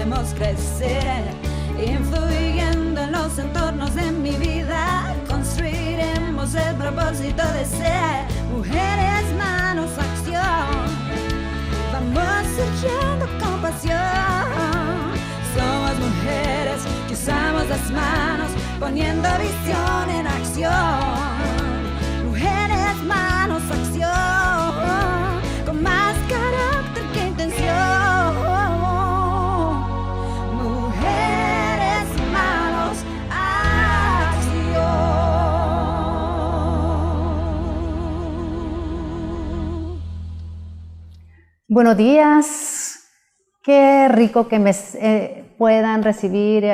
podemos crecer, influyendo en los entornos de mi vida. Construiremos el propósito de ser mujeres, manos, acción. Vamos surgiendo con pasión. Somos mujeres que usamos las manos, poniendo visión en acción. Mujeres, manos, acción, con más carácter que intención. Mujeres, manos, acción. Buenos días, qué rico que me puedan recibir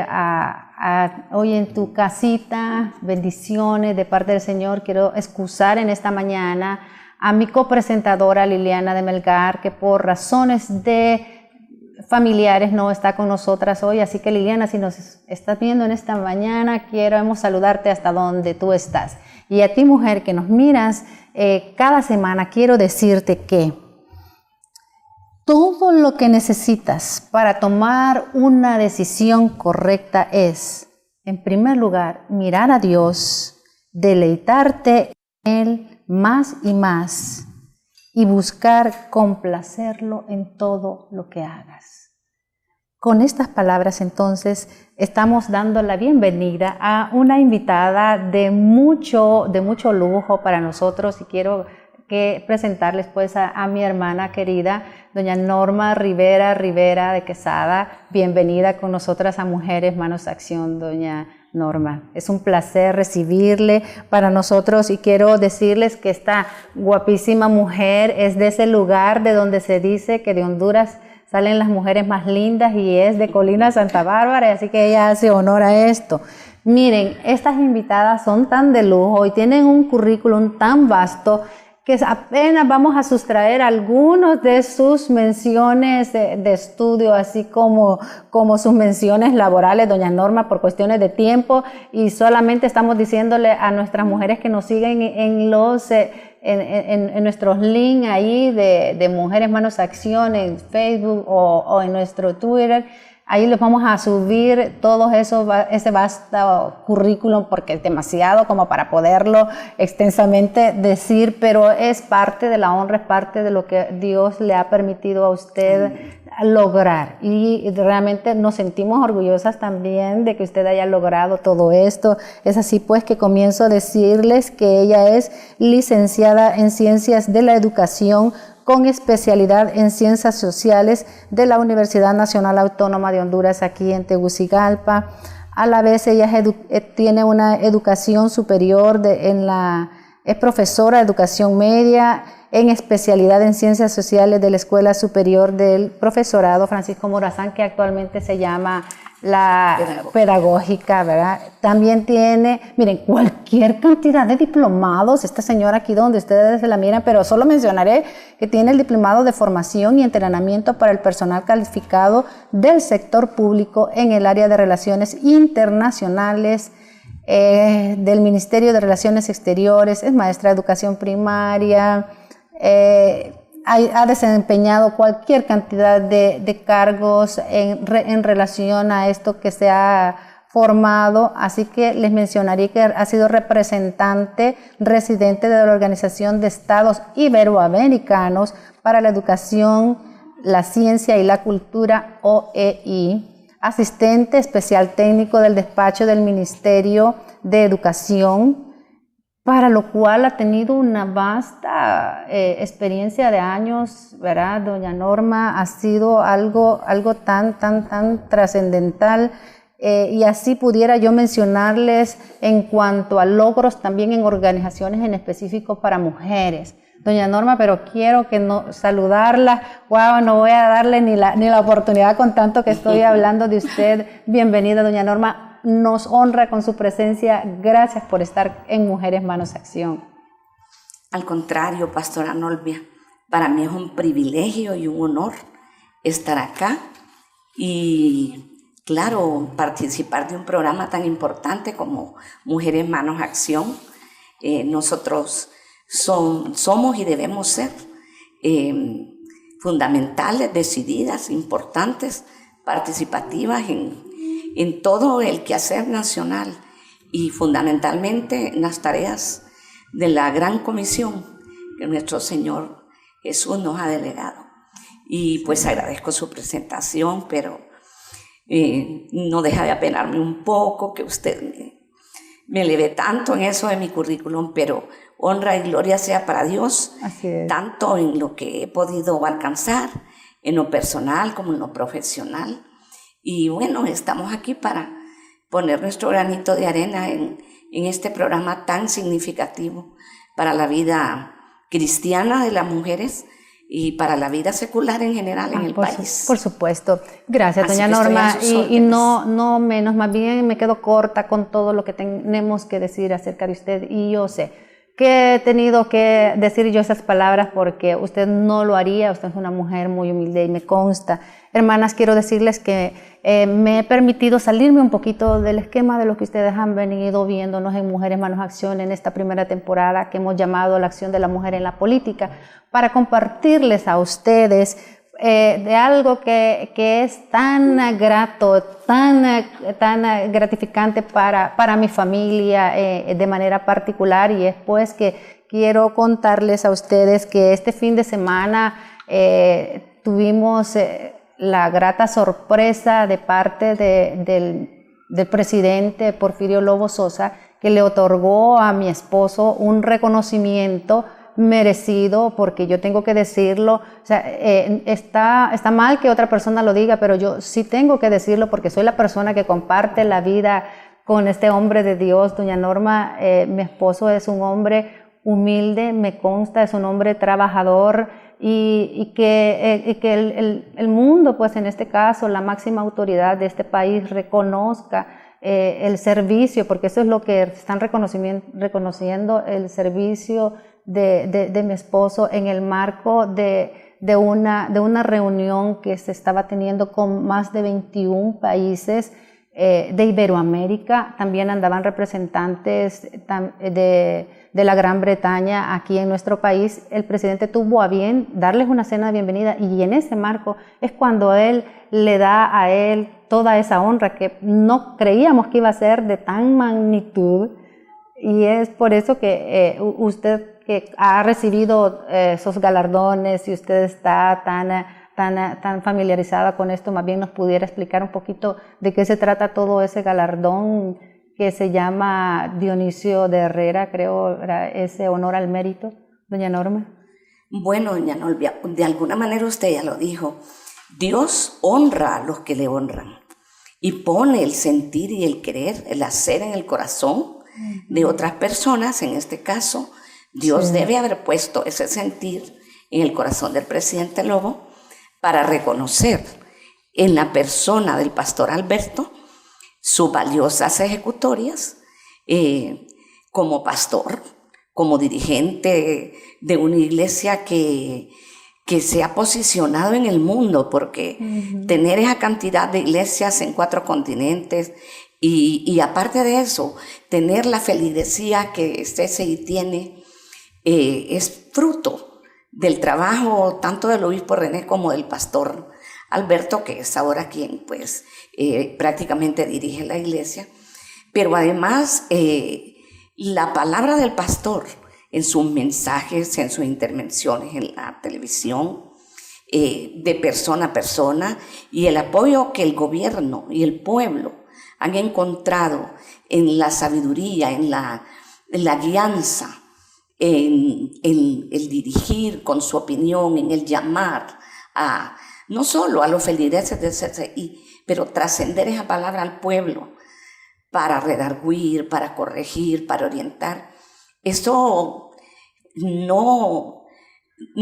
hoy en tu casita, bendiciones de parte del Señor. Quiero excusar en esta mañana a mi copresentadora Liliana de Melgar, que por razones de familiares no está con nosotras hoy. Así que Liliana, si nos estás viendo en esta mañana, queremos saludarte hasta donde tú estás. Y a ti, mujer, que nos miras cada semana, quiero decirte que todo lo que necesitas para tomar una decisión correcta es, en primer lugar, mirar a Dios, deleitarte en Él más y más y buscar complacerlo en todo lo que hagas. Con estas palabras, entonces, estamos dando la bienvenida a una invitada de mucho lujo para nosotros, y quiero presentarles pues a mi hermana querida, doña Norma Rivera de Quesada. Bienvenida con nosotras a Mujeres Manos Acción, doña Norma. Es un placer recibirle para nosotros, y quiero decirles que esta guapísima mujer es de ese lugar de donde se dice que de Honduras salen las mujeres más lindas, y es de Colina Santa Bárbara, así que ella hace honor a esto. Miren, estas invitadas son tan de lujo y tienen un currículum tan vasto que apenas vamos a sustraer algunos de sus menciones de estudio, así como sus menciones laborales, doña Norma, por cuestiones de tiempo, y solamente estamos diciéndole a nuestras mujeres que nos siguen en nuestros links ahí de Mujeres Manos Acción en Facebook o en nuestro Twitter. Ahí les vamos a subir todo eso, ese vasto currículum, porque es demasiado como para poderlo extensamente decir, pero es parte de la honra, es parte de lo que Dios le ha permitido a usted lograr. Y realmente nos sentimos orgullosas también de que usted haya logrado todo esto. Es así pues que comienzo a decirles que ella es licenciada en Ciencias de la Educación, con especialidad en Ciencias Sociales de la Universidad Nacional Autónoma de Honduras, aquí en Tegucigalpa. A la vez ella tiene una educación superior, es profesora de educación media, en especialidad en Ciencias Sociales de la Escuela Superior del Profesorado Francisco Morazán, que actualmente se llama la pedagógica, ¿verdad? También tiene, miren, cualquier cantidad de diplomados. Esta señora aquí donde ustedes se la miran, pero solo mencionaré que tiene el diplomado de formación y entrenamiento para el personal calificado del sector público en el área de relaciones internacionales, del Ministerio de Relaciones Exteriores, es maestra de educación primaria, ha desempeñado cualquier cantidad de cargos en relación a esto que se ha formado. Así que les mencionaría que ha sido representante residente de la Organización de Estados Iberoamericanos para la Educación, la Ciencia y la Cultura, OEI, asistente especial técnico del despacho del Ministerio de Educación, para lo cual ha tenido una vasta experiencia de años, ¿verdad? Doña Norma, ha sido algo tan trascendental, y así pudiera yo mencionarles en cuanto a logros también en organizaciones en específico para mujeres. Doña Norma, pero quiero saludarla. Wow, no voy a darle ni la oportunidad con tanto que estoy hablando de usted. Bienvenida, doña Norma. Nos honra con su presencia. Gracias por estar en Mujeres Manos Acción. Al contrario, pastora Nolvia, para mí es un privilegio y un honor estar acá y, claro, participar de un programa tan importante como Mujeres Manos Acción. Nosotros somos y debemos ser fundamentales, decididas, importantes participativas en todo el quehacer nacional y fundamentalmente en las tareas de la gran comisión que nuestro Señor Jesús nos ha delegado. Y pues agradezco su presentación, pero no deja de apenarme un poco que usted me eleve tanto en eso de mi currículum, pero honra y gloria sea para Dios, tanto en lo que he podido alcanzar, en lo personal como en lo profesional. Y bueno, estamos aquí para poner nuestro granito de arena en este programa tan significativo para la vida cristiana de las mujeres y para la vida secular en general en el país. Por supuesto. Gracias, Así doña que Norma. Y no menos, más bien me quedo corta con todo lo que tenemos que decir acerca de usted. Y yo sé que he tenido que decir yo esas palabras porque usted no lo haría. Usted es una mujer muy humilde y me consta. Hermanas, quiero decirles que me he permitido salirme un poquito del esquema de lo que ustedes han venido viéndonos en Mujeres Manos Acción en esta primera temporada que hemos llamado la acción de la mujer en la política, para compartirles a ustedes de algo que es tan grato, tan gratificante para mi familia de manera particular, y es pues que quiero contarles a ustedes que este fin de semana tuvimos la grata sorpresa de parte del presidente Porfirio Lobo Sosa, que le otorgó a mi esposo un reconocimiento merecido, porque yo tengo que decirlo, o sea, está mal que otra persona lo diga, pero yo sí tengo que decirlo porque soy la persona que comparte la vida con este hombre de Dios, doña Norma. Mi esposo es un hombre humilde, me consta, es un hombre trabajador, y que el mundo, pues en este caso, la máxima autoridad de este país reconozca el servicio, porque eso es lo que están reconociendo, el servicio de mi esposo en el marco de una reunión que se estaba teniendo con más de 21 países de Iberoamérica. También andaban representantes de la Gran Bretaña aquí en nuestro país. El presidente tuvo a bien darles una cena de bienvenida, y en ese marco es cuando él le da a él toda esa honra que no creíamos que iba a ser de tan magnitud. Y es por eso que usted, que ha recibido esos galardones, y usted está tan familiarizada con esto, más bien nos pudiera explicar un poquito de qué se trata todo ese galardón que se llama Dionisio de Herrera, creo, ese honor al mérito, doña Norma. Bueno, doña Norma, de alguna manera usted ya lo dijo, Dios honra a los que le honran y pone el sentir y el querer, el hacer en el corazón de otras personas. En este caso, Dios debe haber puesto ese sentir en el corazón del presidente Lobo para reconocer en la persona del pastor Alberto sus valiosas ejecutorias como pastor, como dirigente de una iglesia que se ha posicionado en el mundo, porque tener esa cantidad de iglesias en 4 continentes y aparte de eso, tener la feligresía que CCI tiene, es fruto del trabajo tanto del obispo René como del pastor Alberto, que es ahora quien pues prácticamente dirige la iglesia. Pero además la palabra del pastor en sus mensajes, en sus intervenciones en la televisión, de persona a persona, y el apoyo que el gobierno y el pueblo han encontrado en la sabiduría, en la guianza, en el dirigir con su opinión, en el llamar a no solo a los feligreses de CCI, pero trascender esa palabra al pueblo para redarguir, para corregir, para orientar. Eso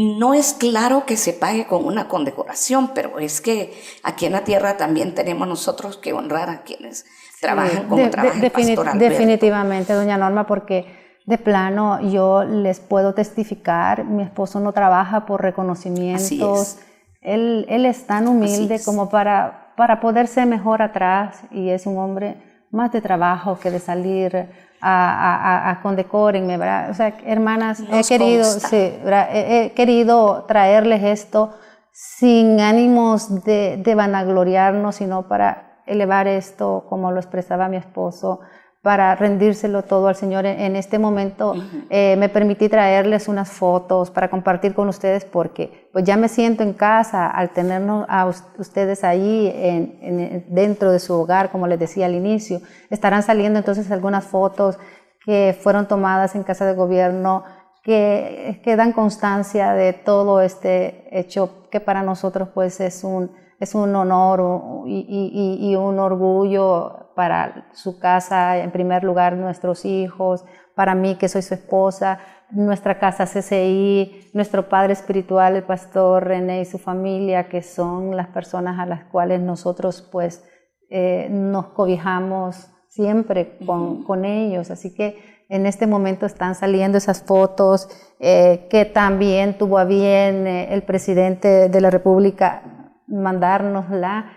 no es claro que se pague con una condecoración, pero es que aquí en la tierra también tenemos nosotros que honrar a quienes trabajan como trabaja el pastor Alberto. Definitivamente, doña Norma, porque de plano yo les puedo testificar, mi esposo no trabaja por reconocimientos. Él es tan humilde como para poderse mejor atrás, y es un hombre más de trabajo que de salir a condecórenme, ¿verdad? O sea, hermanas, he querido traerles esto sin ánimos de vanagloriarnos, sino para elevar esto, como lo expresaba mi esposo, para rendírselo todo al Señor. En este momento me permití traerles unas fotos para compartir con ustedes, porque pues ya me siento en casa al tenernos a ustedes ahí dentro de su hogar, como les decía al inicio. Estarán saliendo entonces algunas fotos que fueron tomadas en Casa de Gobierno, que dan constancia de todo este hecho que para nosotros pues es un honor y un orgullo para su casa, en primer lugar nuestros hijos, para mí que soy su esposa, nuestra casa CCI, nuestro padre espiritual, el pastor René y su familia, que son las personas a las cuales nosotros pues nos cobijamos siempre con ellos. Así que en este momento están saliendo esas fotos que también tuvo a bien el presidente de la República mandárnosla.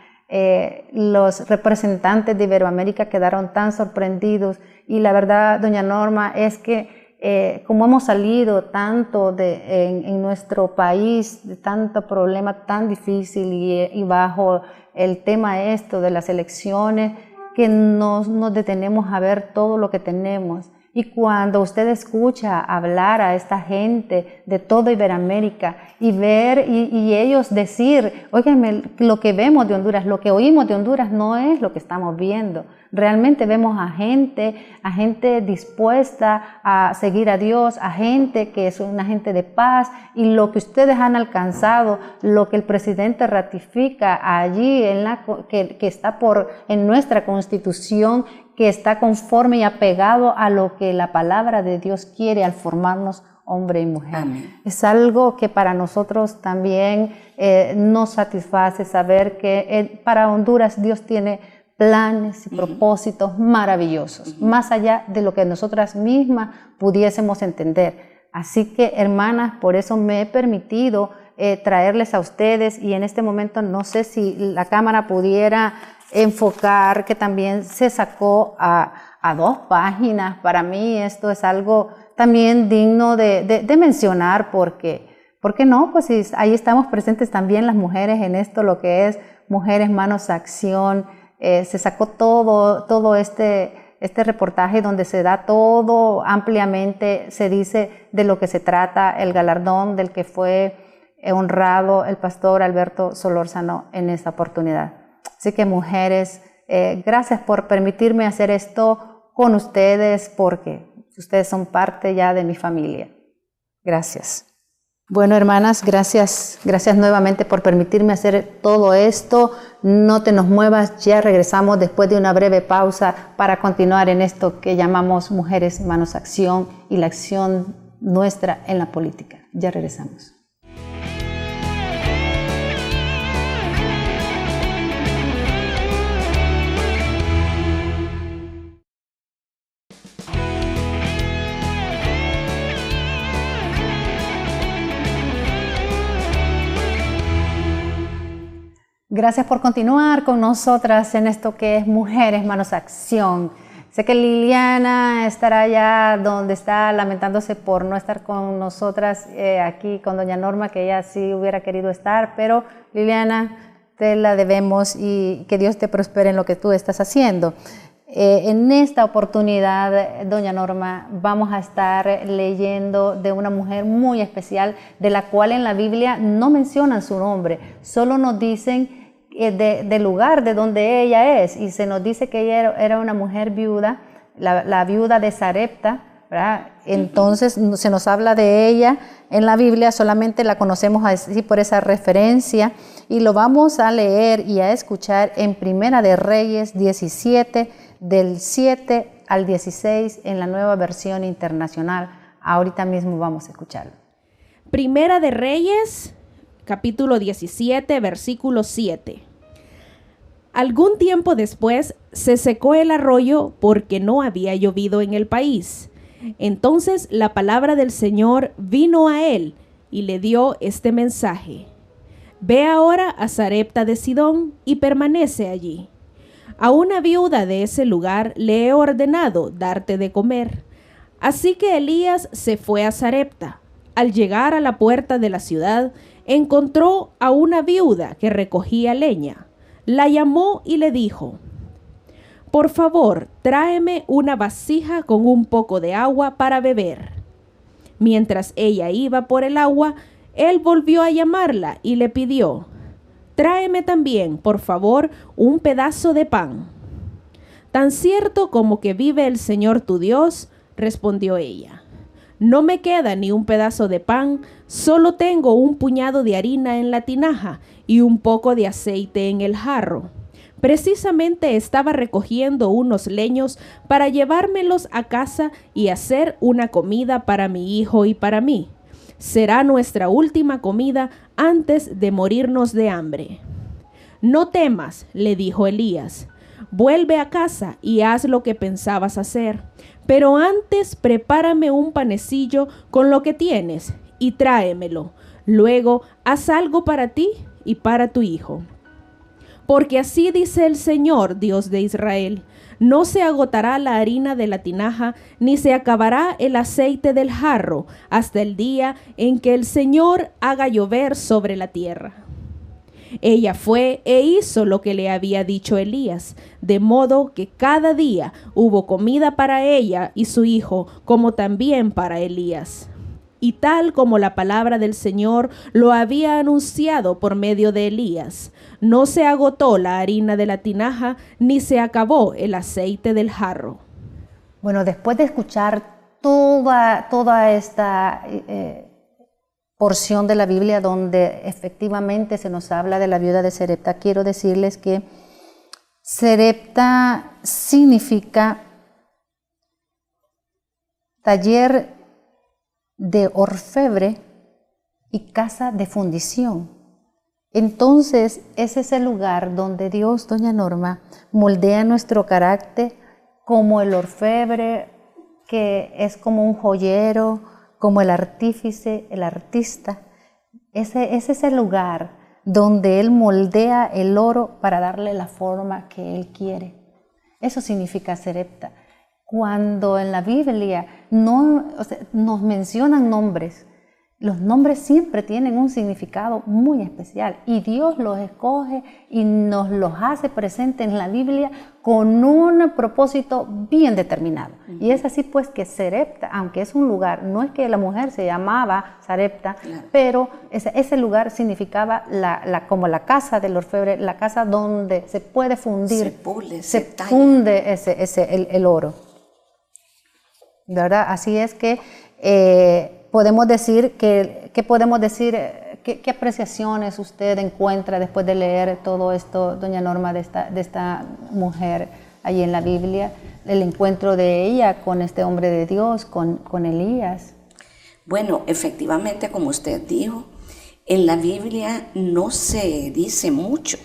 Los representantes de Iberoamérica quedaron tan sorprendidos, y la verdad, doña Norma, es que como hemos salido tanto en nuestro país de tanto problema tan difícil y bajo el tema de las elecciones, que nos detenemos a ver todo lo que tenemos. Y cuando usted escucha hablar a esta gente de toda Iberoamérica y ver y ellos decir, óigame, lo que vemos de Honduras, lo que oímos de Honduras no es lo que estamos viendo. Realmente vemos a gente dispuesta a seguir a Dios, a gente que es una gente de paz, y lo que ustedes han alcanzado, lo que el presidente ratifica allí que está en nuestra Constitución, que está conforme y apegado a lo que la palabra de Dios quiere al formarnos hombre y mujer. Amén. Es algo que para nosotros también nos satisface saber que para Honduras Dios tiene planes y propósitos maravillosos, más allá de lo que nosotras mismas pudiésemos entender. Así que, hermanas, por eso me he permitido traerles a ustedes, y en este momento no sé si la cámara pudiera enfocar que también se sacó a 2 páginas. Para mí esto es algo también digno de mencionar, porque ¿por qué no? Pues ahí estamos presentes también las mujeres en esto, lo que es Mujeres Manos a Acción. Se sacó todo este reportaje donde se da todo ampliamente, se dice de lo que se trata, el galardón del que fue honrado el pastor Alberto Solórzano en esta oportunidad. Así que, mujeres, gracias por permitirme hacer esto con ustedes, porque ustedes son parte ya de mi familia. Gracias. Bueno, hermanas, gracias nuevamente por permitirme hacer todo esto. No te nos muevas, ya regresamos después de una breve pausa para continuar en esto que llamamos Mujeres Manos a Acción y la acción nuestra en la política. Ya regresamos. Gracias por continuar con nosotras en esto que es Mujeres Manos a Acción. Sé que Liliana estará ya donde está, lamentándose por no estar con nosotras aquí con doña Norma, que ella sí hubiera querido estar, pero Liliana, te la debemos, y que Dios te prospere en lo que tú estás haciendo. En esta oportunidad, doña Norma, vamos a estar leyendo de una mujer muy especial, de la cual en la Biblia no mencionan su nombre, solo nos dicen del lugar de donde ella es, y se nos dice que ella era una mujer viuda, la viuda de Sarepta, ¿verdad? Entonces se nos habla de ella en la Biblia, solamente la conocemos así por esa referencia, y lo vamos a leer y a escuchar en Primera de Reyes 17, del 7 al 16, en la Nueva Versión Internacional. Ahorita mismo vamos a escucharlo. Primera de Reyes, capítulo 17, versículo 7. Algún tiempo después se secó el arroyo porque no había llovido en el país. Entonces la palabra del Señor vino a él y le dio este mensaje: Ve ahora a Sarepta de Sidón y permanece allí. A una viuda de ese lugar le he ordenado darte de comer. Así que Elías se fue a Sarepta. Al llegar a la puerta de la ciudad, encontró a una viuda que recogía leña. La llamó y le dijo: «Por favor, tráeme una vasija con un poco de agua para beber». Mientras ella iba por el agua, él volvió a llamarla y le pidió: «Tráeme también, por favor, un pedazo de pan». «Tan cierto como que vive el Señor tu Dios», respondió ella, «no me queda ni un pedazo de pan, solo tengo un puñado de harina en la tinaja y un poco de aceite en el jarro. Precisamente estaba recogiendo unos leños para llevármelos a casa y hacer una comida para mi hijo y para mí. Será nuestra última comida antes de morirnos de hambre». «No temas», le dijo Elías, «vuelve a casa y haz lo que pensabas hacer. Pero antes prepárame un panecillo con lo que tienes y tráemelo. Luego haz algo para ti y para tu hijo. Porque así dice el Señor, Dios de Israel: no se agotará la harina de la tinaja, ni se acabará el aceite del jarro, hasta el día en que el Señor haga llover sobre la tierra». Ella fue e hizo lo que le había dicho Elías, de modo que cada día hubo comida para ella y su hijo, como también para Elías. Y tal como la palabra del Señor lo había anunciado por medio de Elías, no se agotó la harina de la tinaja, ni se acabó el aceite del jarro. Bueno, después de escuchar toda esta porción de la Biblia donde efectivamente se nos habla de la viuda de Sarepta, quiero decirles que Sarepta significa taller de orfebre y casa de fundición. Entonces, ese es el lugar donde Dios, doña Norma, moldea nuestro carácter como el orfebre, que es como un joyero, como el artífice, el artista. Ese es el lugar donde Él moldea el oro para darle la forma que Él quiere. Eso significa Sarepta. Cuando en la Biblia nos mencionan nombres, los nombres siempre tienen un significado muy especial y Dios los escoge y nos los hace presentes en la Biblia con un propósito bien determinado. Y es así pues que Sarepta, aunque es un lugar, no es que la mujer se llamaba Sarepta, claro, pero ese lugar significaba como la casa del orfebre, la casa donde se puede fundir, se funde el oro. ¿Verdad? Así es que podemos decir ¿qué apreciaciones usted encuentra después de leer todo esto, doña Norma, de esta mujer allí en la Biblia, el encuentro de ella con este hombre de Dios, con Elías? Bueno, efectivamente, como usted dijo, en la Biblia no se dice mucho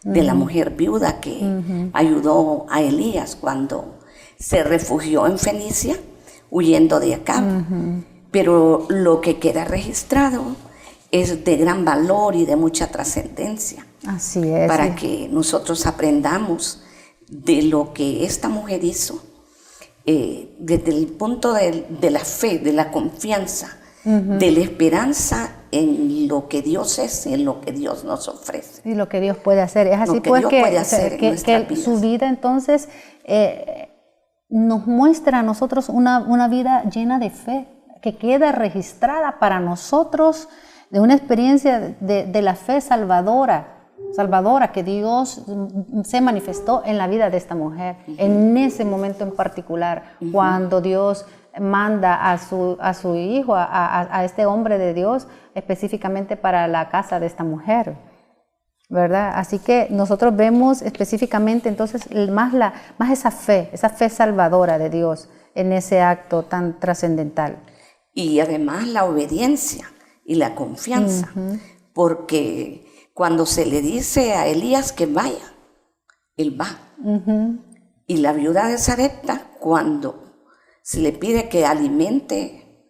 de la mujer viuda que ayudó a Elías cuando se refugió en Fenicia huyendo de Acab. Pero lo que queda registrado es de gran valor y de mucha trascendencia. Así es. Para que nosotros aprendamos de lo que esta mujer hizo, desde el punto de la fe, de la confianza, de la esperanza en lo que Dios es, en lo que Dios nos ofrece. Y lo que Dios puede hacer. Es así pues que su vida entonces nos muestra a nosotros una vida llena de fe, que queda registrada para nosotros de una experiencia de la fe salvadora que Dios se manifestó en la vida de esta mujer, en ese momento en particular, cuando Dios manda a su hijo, a este hombre de Dios, específicamente para la casa de esta mujer, ¿verdad? Así que nosotros vemos específicamente entonces más esa fe salvadora de Dios en ese acto tan trascendental. Y además la obediencia y la confianza, porque cuando se le dice a Elías que vaya, él va. Y la viuda de Sarepta, cuando se le pide que alimente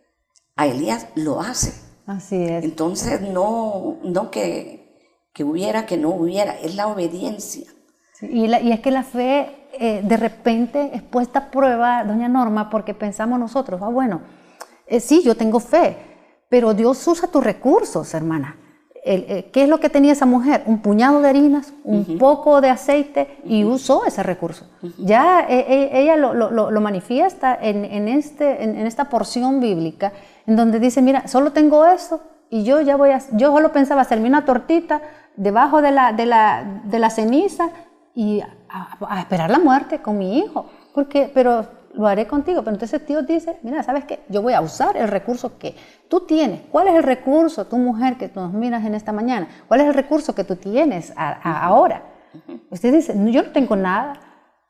a Elías, lo hace. Así es. Entonces no que hubiera, que no hubiera, es la obediencia. Sí, y es que la fe de repente es puesta a prueba, doña Norma, porque pensamos nosotros, sí, yo tengo fe, pero Dios usa tus recursos, hermana. ¿qué es lo que tenía esa mujer? Un puñado de harinas, un poco de aceite, y usó ese recurso. Ya ella lo manifiesta en esta porción bíblica, en donde dice, mira, solo tengo eso, y yo solo pensaba hacerme una tortita debajo de la ceniza y a esperar la muerte con mi hijo, pero lo haré contigo. Pero entonces Dios dice, mira, ¿sabes qué? Yo voy a usar el recurso que tú tienes. ¿Cuál es el recurso, tu mujer que nos miras en esta mañana? ¿Cuál es el recurso que tú tienes ahora? Usted dice, no, yo no tengo nada,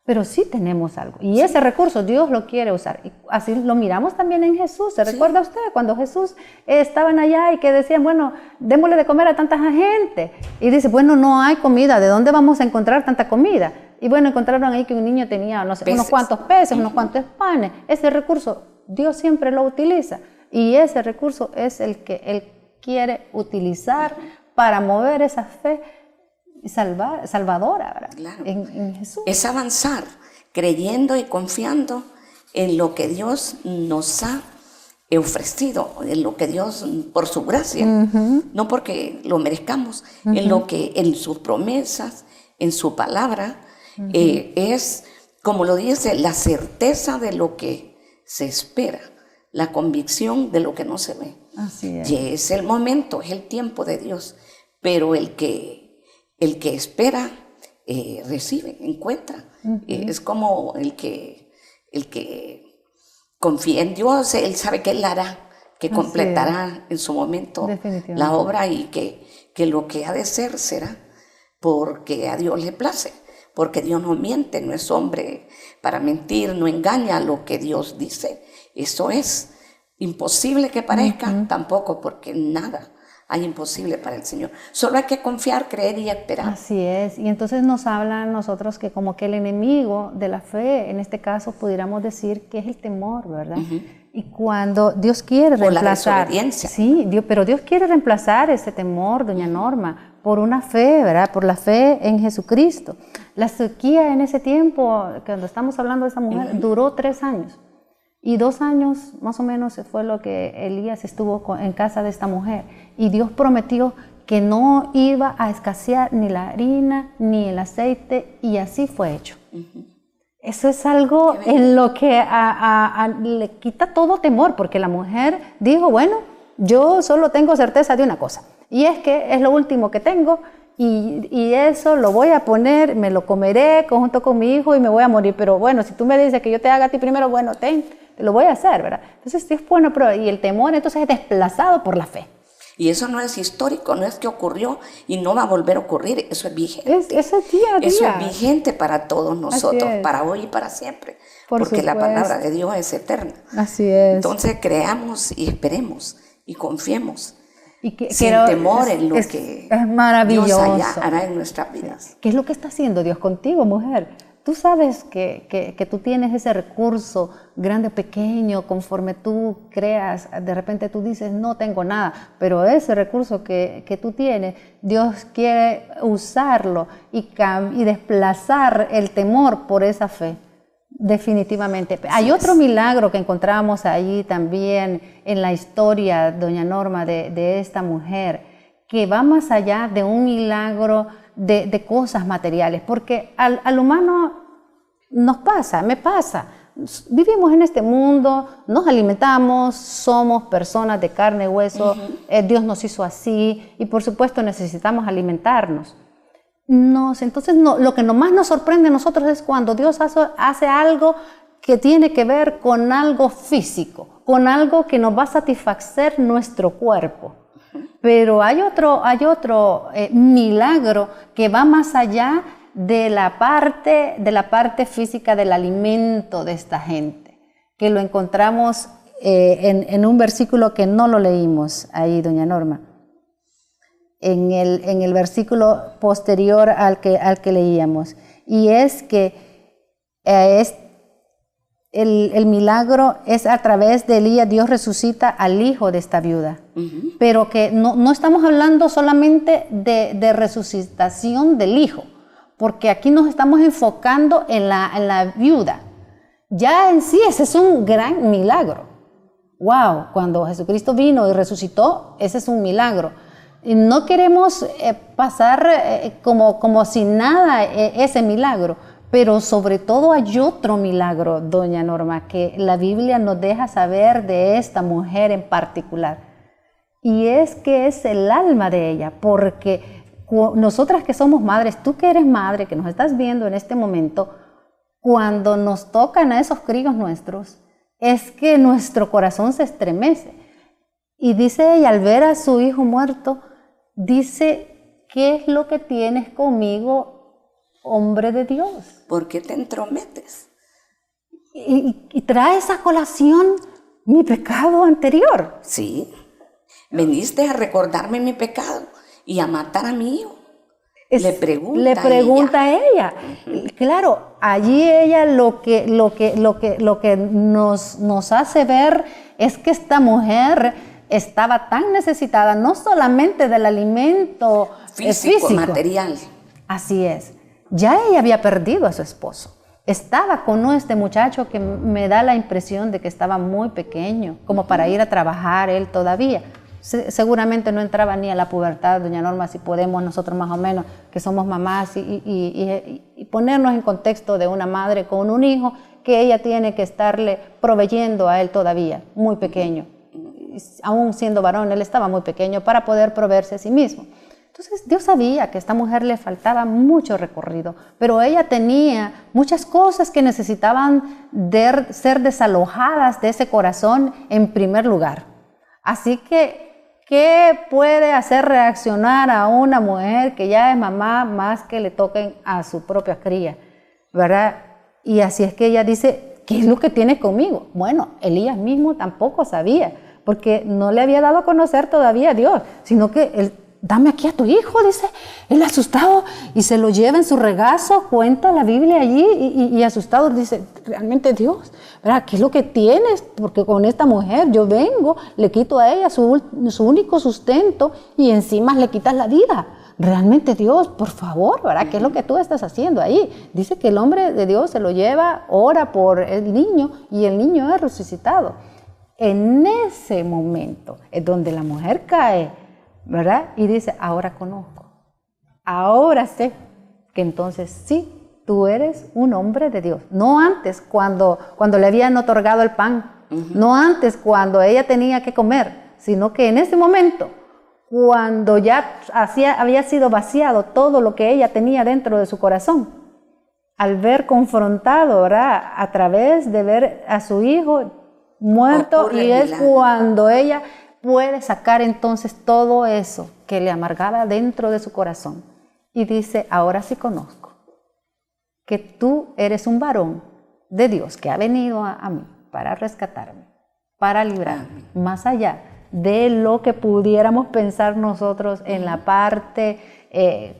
pero sí tenemos algo. Y ese recurso Dios lo quiere usar. Y así lo miramos también en Jesús. ¿Se recuerda usted cuando Jesús estaban allá y que decían, bueno, démosle de comer a tanta gente? Y dice, bueno, no hay comida. ¿De dónde vamos a encontrar tanta comida? Y bueno, encontraron ahí que un niño tenía, no sé, unos cuantos peces, unos cuantos panes. Ese recurso Dios siempre lo utiliza. Y ese recurso es el que Él quiere utilizar para mover esa fe salvadora, ¿verdad? Claro. En Jesús. Es avanzar creyendo y confiando en lo que Dios nos ha ofrecido, en lo que Dios, por su gracia, no porque lo merezcamos, en sus promesas, en su palabra, es, como lo dice, la certeza de lo que se espera, la convicción de lo que no se ve. Así es. Y es el momento, es el tiempo de Dios, pero el que espera, recibe, encuentra. Es como el que confía en Dios, Él sabe que Él hará, que completará en su momento la obra, y que lo que ha de ser será, porque a Dios le place, porque Dios no miente, no es hombre para mentir, no engaña. Lo que Dios dice, eso es imposible que parezca, tampoco, porque nada hay imposible para el Señor. Solo hay que confiar, creer y esperar. Así es. Y entonces nos habla a nosotros que como que el enemigo de la fe, en este caso pudiéramos decir que es el temor, ¿verdad? Y cuando Dios quiere reemplazar, la desobediencia. Sí, pero Dios quiere reemplazar ese temor, doña Norma, por una fe, ¿verdad? Por la fe en Jesucristo. La sequía en ese tiempo, cuando estamos hablando de esa mujer, duró 3 años. Y 2 años más o menos fue lo que Elías estuvo en casa de esta mujer. Y Dios prometió que no iba a escasear ni la harina ni el aceite, y así fue hecho. Eso es algo en lo que le quita todo temor, porque la mujer dijo, bueno, yo solo tengo certeza de una cosa, y es que es lo último que tengo, y eso lo voy a poner, me lo comeré junto con mi hijo y me voy a morir. Pero bueno, si tú me dices que yo te haga a ti primero, bueno, te lo voy a hacer, ¿verdad? Entonces es bueno, pero y el temor entonces es desplazado por la fe. Y eso no es histórico, no es que ocurrió y no va a volver a ocurrir, eso es vigente. Eso es día a día. Eso es vigente para todos nosotros, para hoy y para siempre, porque la palabra de Dios es eterna. Así es. Entonces creamos y esperemos y confiemos, y sin temor en lo que es maravilloso. Dios hará en nuestras vidas. ¿Qué es lo que está haciendo Dios contigo, mujer? Tú sabes que tú tienes ese recurso, grande o pequeño, conforme tú creas. De repente tú dices, no tengo nada, pero ese recurso que tú tienes, Dios quiere usarlo y desplazar el temor por esa fe. Definitivamente. Hay otro milagro que encontramos allí también en la historia, doña Norma, de esta mujer, que va más allá de un milagro de cosas materiales, porque al humano me pasa. Vivimos en este mundo, nos alimentamos, somos personas de carne y hueso, Dios nos hizo así, y por supuesto necesitamos alimentarnos. Entonces lo que más nos sorprende a nosotros es cuando Dios hace algo que tiene que ver con algo físico, con algo que nos va a satisfacer nuestro cuerpo. Pero hay otro milagro que va más allá de la parte física del alimento de esta gente, que lo encontramos en un versículo que no lo leímos ahí, doña Norma, en el versículo posterior al que leíamos, y es que el milagro es a través de Elías. Dios resucita al hijo de esta viuda, pero que no estamos hablando solamente de resucitación del hijo, porque aquí nos estamos enfocando en la viuda. Ya en sí ese es un gran milagro. Wow, cuando Jesucristo vino y resucitó, ese es un milagro. Y no queremos pasar como si nada ese milagro, pero sobre todo hay otro milagro, doña Norma, que la Biblia nos deja saber de esta mujer en particular. Y es que es el alma de ella, porque nosotras que somos madres, tú que eres madre, que nos estás viendo en este momento, cuando nos tocan a esos críos nuestros, es que nuestro corazón se estremece. Y dice ella, al ver a su hijo muerto, dice, ¿qué es lo que tienes conmigo, hombre de Dios? ¿Por qué te entrometes? Y traes a colación mi pecado anterior. Sí, veniste a recordarme mi pecado y a matar a mi hijo. Le pregunta a ella. Claro, allí ella lo que nos hace ver es que esta mujer estaba tan necesitada, no solamente del alimento físico, material. Así es. Ya ella había perdido a su esposo. Estaba con este muchacho que me da la impresión de que estaba muy pequeño, como para ir a trabajar él todavía. Seguramente no entraba ni a la pubertad, doña Norma, si podemos nosotros más o menos, que somos mamás, y ponernos en contexto de una madre con un hijo que ella tiene que estarle proveyendo a él todavía, muy pequeño. Aún siendo varón, él estaba muy pequeño para poder proveerse a sí mismo. Entonces Dios sabía que a esta mujer le faltaba mucho recorrido, pero ella tenía muchas cosas que necesitaban ser desalojadas de ese corazón en primer lugar. Así que, ¿qué puede hacer reaccionar a una mujer que ya es mamá más que le toquen a su propia cría? ¿Verdad? Y así es que ella dice, ¿qué es lo que tiene conmigo? Bueno, Elías mismo tampoco sabía, porque no le había dado a conocer todavía a Dios, sino que él, dame aquí a tu hijo, dice, él asustado, y se lo lleva en su regazo, cuenta la Biblia allí, y asustado dice, realmente Dios, ¿verdad? ¿Qué es lo que tienes? Porque con esta mujer yo vengo, le quito a ella su único sustento, y encima le quitas la vida. Realmente Dios, por favor, ¿verdad? ¿Qué es lo que tú estás haciendo ahí? Dice que el hombre de Dios se lo lleva, ora por el niño, y el niño es resucitado. En ese momento es donde la mujer cae, ¿verdad? Y dice, ahora conozco, ahora sé que entonces sí, tú eres un hombre de Dios. No antes cuando le habían otorgado el pan, no antes cuando ella tenía que comer, sino que en ese momento, cuando ya había sido vaciado todo lo que ella tenía dentro de su corazón, al ver confrontado, ¿verdad? A través de ver a su hijo muerto, y es cuando ella puede sacar entonces todo eso que le amargaba dentro de su corazón. Y dice, ahora sí conozco que tú eres un varón de Dios que ha venido a mí para rescatarme, para librarme, más allá de lo que pudiéramos pensar nosotros en la parte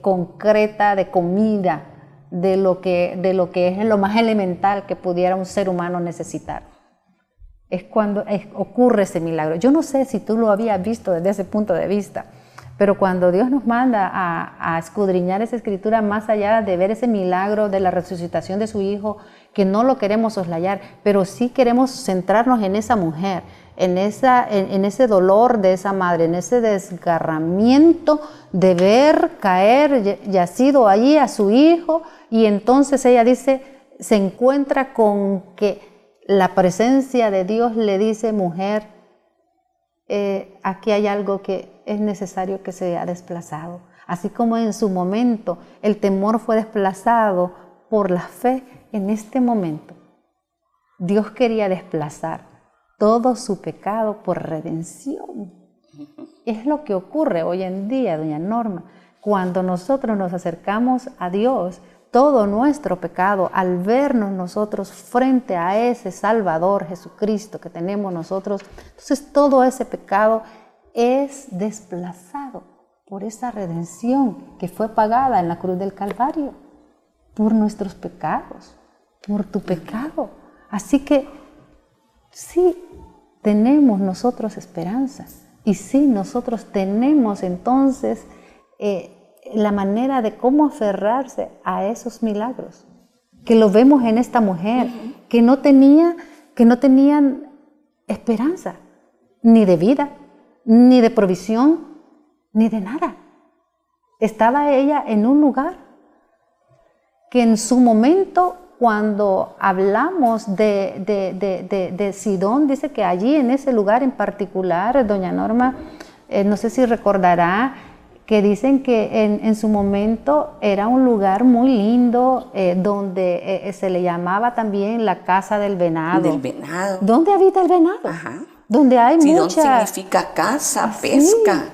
concreta de comida, de lo que es lo más elemental que pudiera un ser humano necesitar. Es cuando ocurre ese milagro. Yo no sé si tú lo habías visto desde ese punto de vista, pero cuando Dios nos manda a escudriñar esa escritura, más allá de ver ese milagro de la resucitación de su hijo, que no lo queremos soslayar, pero sí queremos centrarnos en esa mujer, en ese dolor de esa madre, en ese desgarramiento de ver caer yacido allí a su hijo, y entonces ella dice, se encuentra con que la presencia de Dios le dice, mujer, aquí hay algo que es necesario que sea desplazado. Así como en su momento el temor fue desplazado por la fe, en este momento Dios quería desplazar todo su pecado por redención. Es lo que ocurre hoy en día, doña Norma, cuando nosotros nos acercamos a Dios. Todo nuestro pecado, al vernos nosotros frente a ese Salvador Jesucristo que tenemos nosotros, entonces todo ese pecado es desplazado por esa redención que fue pagada en la cruz del Calvario, por nuestros pecados, por tu pecado. Así que sí tenemos nosotros esperanza, y sí nosotros tenemos entonces la manera de cómo aferrarse a esos milagros, que lo vemos en esta mujer, que no tenían esperanza, ni de vida, ni de provisión, ni de nada. Estaba ella en un lugar que en su momento, cuando hablamos de Sidón, dice que allí en ese lugar en particular, doña Norma, no sé si recordará, que dicen que en su momento era un lugar muy lindo, donde se le llamaba también la casa del venado. Del venado. ¿Dónde habita el venado? Ajá. Donde hay Sidón mucha... significa casa, Así, pesca, así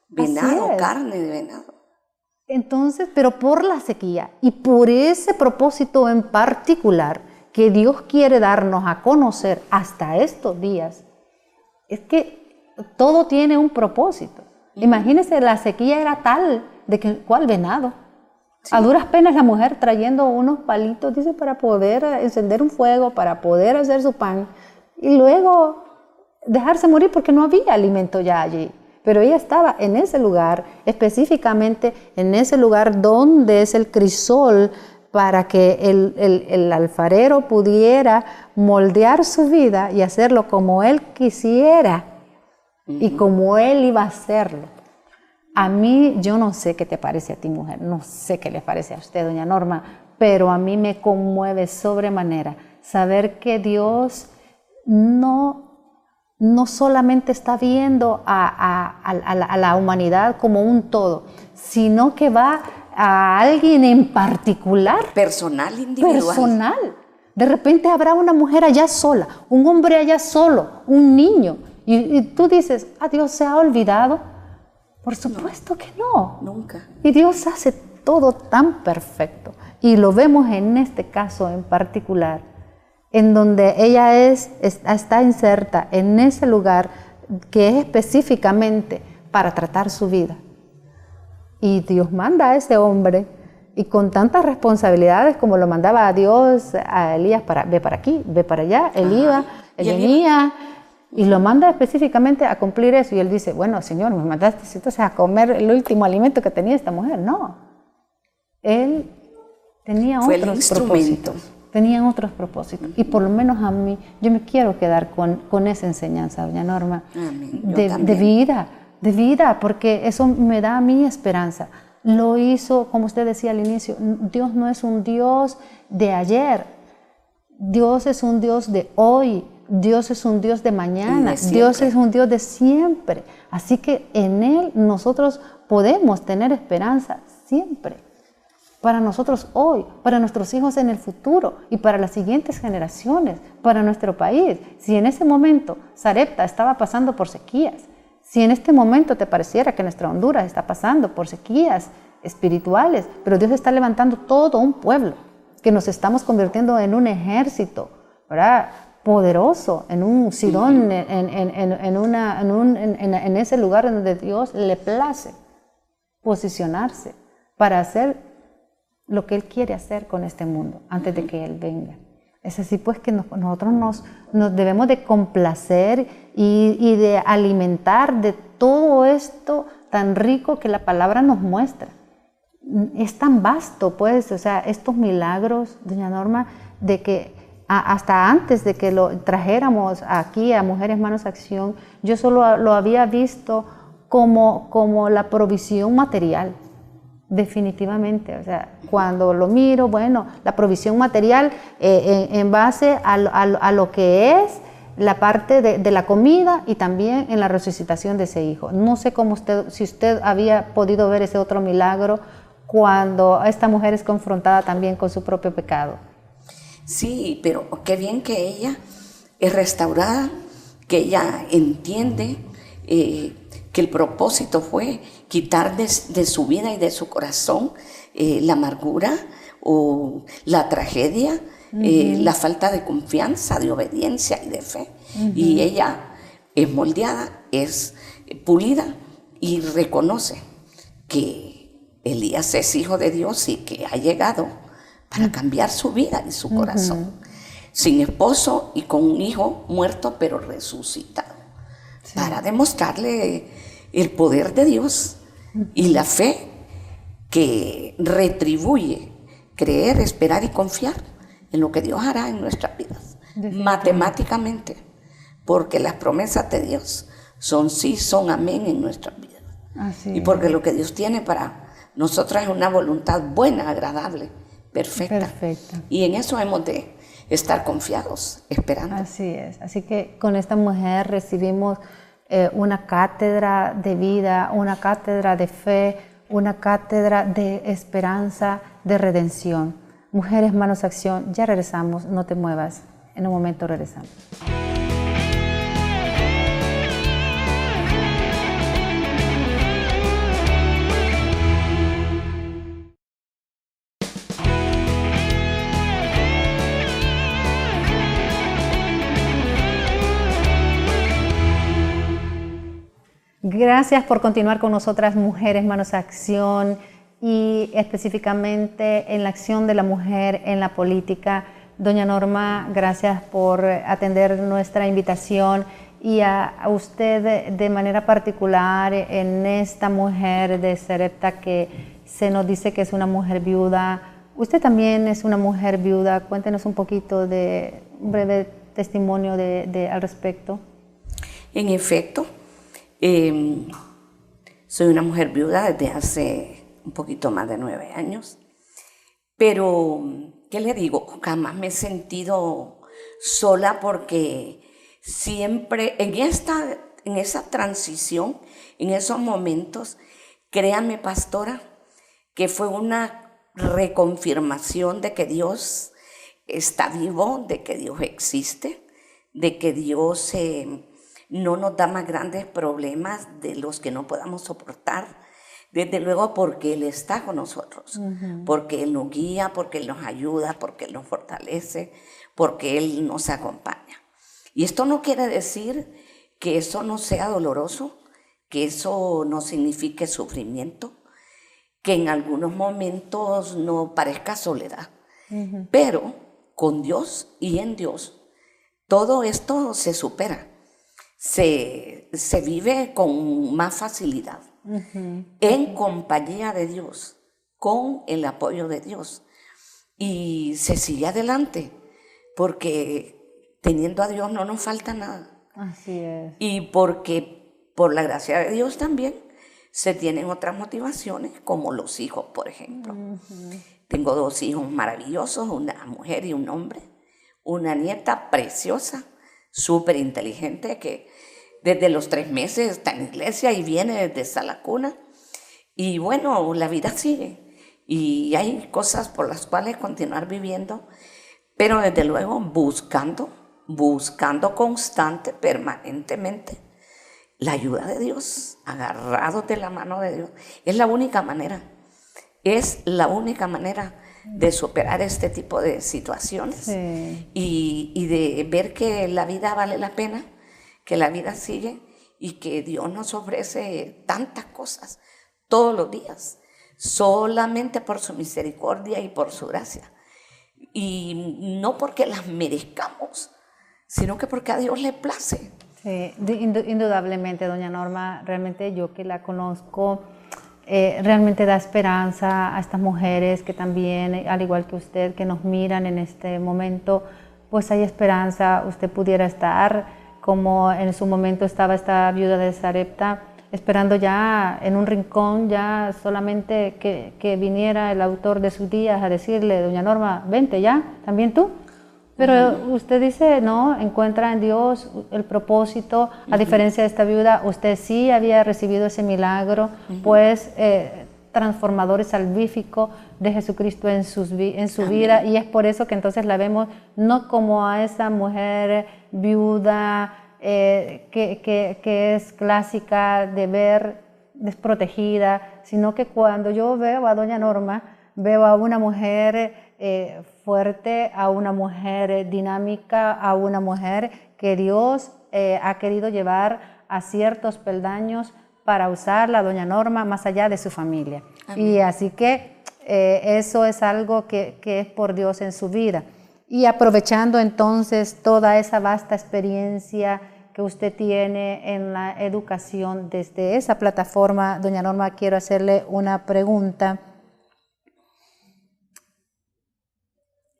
venado, es. carne de venado. Entonces, pero por la sequía y por ese propósito en particular que Dios quiere darnos a conocer hasta estos días, es que todo tiene un propósito. Imagínense, la sequía era tal de que, ¿cuál venado? Sí. A duras penas la mujer trayendo unos palitos, dice, para poder encender un fuego, para poder hacer su pan, y luego dejarse morir porque no había alimento ya allí. Pero ella estaba en ese lugar, específicamente en ese lugar donde es el crisol, para que el alfarero pudiera moldear su vida y hacerlo como él quisiera y como él iba a hacerlo. A mí, yo no sé qué te parece a ti, mujer, no sé qué le parece a usted, doña Norma, pero a mí me conmueve sobremanera saber que Dios no solamente está viendo a la humanidad como un todo, sino que va a alguien en particular. Personal, individual. Personal. De repente habrá una mujer allá sola, un hombre allá solo, un niño. Y tú dices, ¿Dios se ha olvidado? Por supuesto que no. Nunca. Y Dios hace todo tan perfecto. Y lo vemos en este caso en particular, en donde ella está inserta en ese lugar que es específicamente para tratar su vida. Y Dios manda a ese hombre, y con tantas responsabilidades como lo mandaba a Dios a Elías, ve para aquí, ve para allá, él iba, él venía, y lo manda específicamente a cumplir eso. Y él dice, bueno, Señor, me mandaste entonces a comer el último alimento que tenía esta mujer. No, él tenía otros propósitos. Tenían otros propósitos. Y por lo menos a mí, yo me quiero quedar con esa enseñanza, doña Norma, de vida, porque eso me da a mí esperanza. Lo hizo, como usted decía al inicio, Dios no es un Dios de ayer, Dios es un Dios de hoy, Dios es un Dios de mañana, Dios es un Dios de siempre. Así que en Él nosotros podemos tener esperanza siempre. Para nosotros hoy, para nuestros hijos en el futuro y para las siguientes generaciones, para nuestro país. Si en ese momento Sarepta estaba pasando por sequías, si en este momento te pareciera que nuestra Honduras está pasando por sequías espirituales, pero Dios está levantando todo un pueblo, que nos estamos convirtiendo en un ejército, ¿verdad?, poderoso, en un Sidón, en ese lugar donde Dios le place posicionarse para hacer lo que Él quiere hacer con este mundo antes de que Él venga. Es así pues que nosotros nos debemos de complacer y de alimentar de todo esto tan rico que la palabra nos muestra. Es tan vasto, pues, o sea, estos milagros, doña Norma, de que hasta antes de que lo trajéramos aquí a Mujeres Manos Acción, yo solo lo había visto como la provisión material. Definitivamente, o sea, cuando lo miro, bueno, la provisión material en base a lo que es la parte de la comida y también en la resucitación de ese hijo. No sé si usted había podido ver ese otro milagro cuando esta mujer es confrontada también con su propio pecado. Sí, pero qué bien que ella es restaurada, que ella entiende que el propósito fue quitar de su vida y de su corazón la amargura o la tragedia, la falta de confianza, de obediencia y de fe. Y ella es moldeada, es pulida y reconoce que Elías es hijo de Dios y que ha llegado para cambiar su vida y su corazón. Sin esposo y con un hijo muerto pero resucitado. Sí. Para demostrarle el poder de Dios y la fe que retribuye creer, esperar y confiar en lo que Dios hará en nuestras vidas, matemáticamente, porque las promesas de Dios son sí, son amén en nuestras vidas. Así Y porque es. lo que Dios tiene para nosotras es una voluntad buena, agradable, perfecta. Perfecta. Y en eso hemos de estar confiados, esperando. Así es. Así que con esta mujer recibimos una cátedra de vida, una cátedra de fe, una cátedra de esperanza, de redención. Mujeres, Manos Acción, ya regresamos, no te muevas. En un momento regresamos. Gracias por continuar con nosotras, Mujeres, Manos Acción, y específicamente en la acción de la mujer en la política. Doña Norma, gracias por atender nuestra invitación, y a usted de manera particular en esta mujer de Sarepta que se nos dice que es una mujer viuda. Usted también es una mujer viuda. Cuéntenos un poquito de un breve testimonio al respecto. En efecto, soy una mujer viuda desde hace un poquito más de 9 años, pero, ¿qué le digo? Jamás me he sentido sola, porque siempre en esa transición, en esos momentos, créame, pastora, que fue una reconfirmación de que Dios está vivo, de que Dios existe, de que Dios no nos da más grandes problemas de los que no podamos soportar. Desde luego porque Él está con nosotros, porque Él nos guía, porque Él nos ayuda, porque Él nos fortalece, porque Él nos acompaña. Y esto no quiere decir que eso no sea doloroso, que eso no signifique sufrimiento, que en algunos momentos no parezca soledad. Pero con Dios y en Dios, todo esto se supera. Se vive con más facilidad, en compañía de Dios, con el apoyo de Dios, y se sigue adelante, porque teniendo a Dios no nos falta nada. Así es. Y porque por la gracia de Dios también se tienen otras motivaciones, como los hijos, por ejemplo. Tengo 2 hijos maravillosos, una mujer y un hombre, una nieta preciosa, súper inteligente, que desde los 3 meses está en la iglesia y viene desde la cuna. Y bueno, la vida sigue y hay cosas por las cuales continuar viviendo, pero desde luego buscando constante, permanentemente la ayuda de Dios, agarrados de la mano de Dios. Es la única manera de superar este tipo de situaciones. Sí. Y de ver que la vida vale la pena, que la vida sigue y que Dios nos ofrece tantas cosas todos los días, solamente por su misericordia y por su gracia. Y no porque las merezcamos, sino que porque a Dios le place. Sí, indudablemente, doña Norma, realmente yo que la conozco, realmente da esperanza a estas mujeres que también, al igual que usted, que nos miran en este momento, pues hay esperanza. Usted pudiera estar como en su momento estaba esta viuda de Sarepta, esperando ya en un rincón, ya solamente que viniera el autor de sus días a decirle: doña Norma, vente ya, también tú. Pero usted dice, no, encuentra en Dios el propósito. A diferencia de esta viuda, usted sí había recibido ese milagro, pues transformador y salvífico de Jesucristo en su vida, y es por eso que entonces la vemos no como a esa mujer viuda que es clásica de ver desprotegida, sino que cuando yo veo a doña Norma, veo a una mujer fuerte, a una mujer dinámica, a una mujer que Dios ha querido llevar a ciertos peldaños para usarla, doña Norma, más allá de su familia. Amén. Y así que eso es algo que es por Dios en su vida. Y aprovechando entonces toda esa vasta experiencia que usted tiene en la educación, desde esa plataforma, doña Norma, quiero hacerle una pregunta.